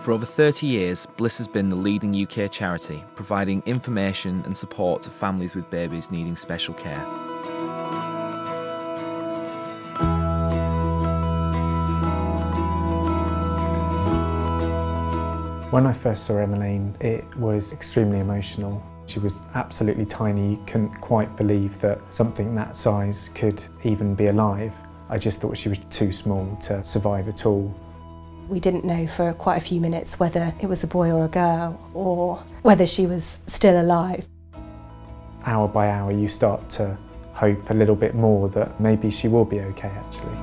For over 30 years, Bliss has been the leading UK charity, providing information and support to families with babies needing special care. When I first saw Emmeline, it was extremely emotional. She was absolutely tiny. You couldn't quite believe that something that size could even be alive. I just thought she was too small to survive at all. We didn't know for quite a few minutes whether it was a boy or a girl, or whether she was still alive. Hour by hour you start to hope a little bit more that maybe she will be okay actually.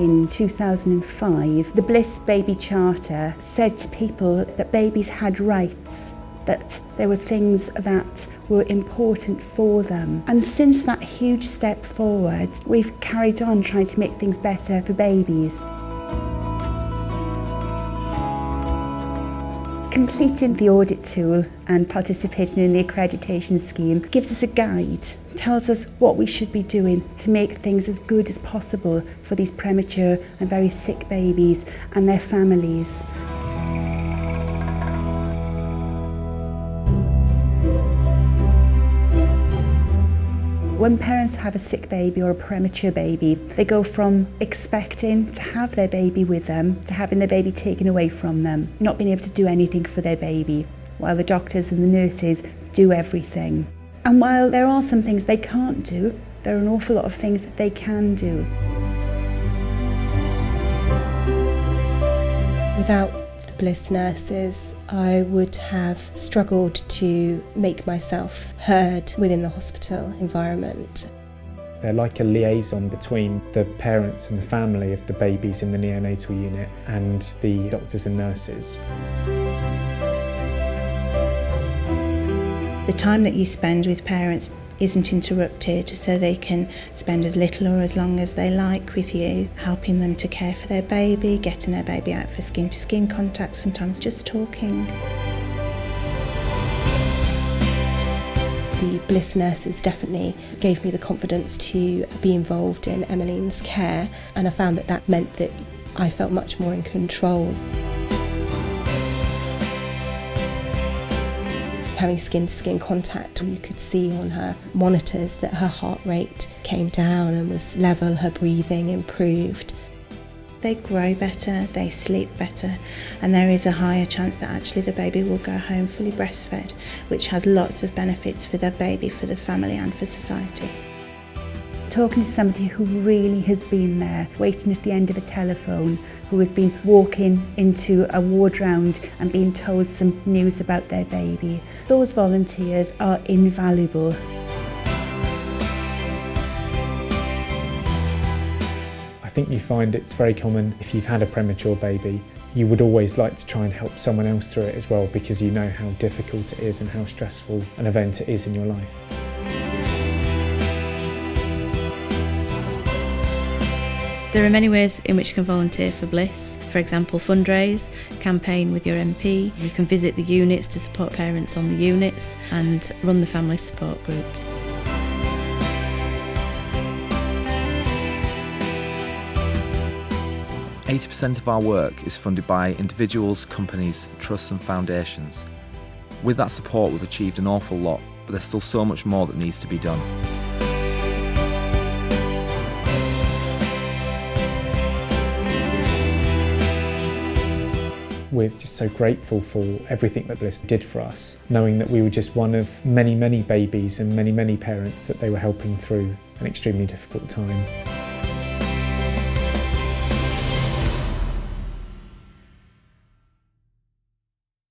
In 2005, the Bliss Baby Charter said to people that babies had rights, that there were things that were important for them. And since that huge step forward, we've carried on trying to make things better for babies. Completing the audit tool and participating in the accreditation scheme gives us a guide, tells us what we should be doing to make things as good as possible for these premature and very sick babies and their families. When parents have a sick baby or a premature baby, they go from expecting to have their baby with them to having their baby taken away from them, not being able to do anything for their baby, while the doctors and the nurses do everything. And while there are some things they can't do, there are an awful lot of things that they can do. Without the Bliss Nurses, I would have struggled to make myself heard within the hospital environment. They're like a liaison between the parents and the family of the babies in the neonatal unit and the doctors and nurses. The time that you spend with parents isn't interrupted, so they can spend as little or as long as they like with you, helping them to care for their baby, getting their baby out for skin-to-skin contact, sometimes just talking. The Bliss Nurses definitely gave me the confidence to be involved in Emmeline's care, and I found that that meant that I felt much more in control. Having skin-to-skin contact, you could see on her monitors that her heart rate came down and was level, her breathing improved. They grow better, they sleep better, and there is a higher chance that actually the baby will go home fully breastfed, which has lots of benefits for the baby, for the family and for society. Talking to somebody who really has been there, waiting at the end of a telephone, who has been walking into a ward round and being told some news about their baby. Those volunteers are invaluable. I think you find it's very common if you've had a premature baby, you would always like to try and help someone else through it as well, because you know how difficult it is and how stressful an event it is in your life. There are many ways in which you can volunteer for Bliss. For example, fundraise, campaign with your MP. You can visit the units to support parents on the units and run the family support groups. %80 of our work is funded by individuals, companies, trusts and foundations. With that support, we've achieved an awful lot, but there's still so much more that needs to be done. We're just so grateful for everything that Bliss did for us, knowing that we were just one of many, many babies and many, many parents that they were helping through an extremely difficult time.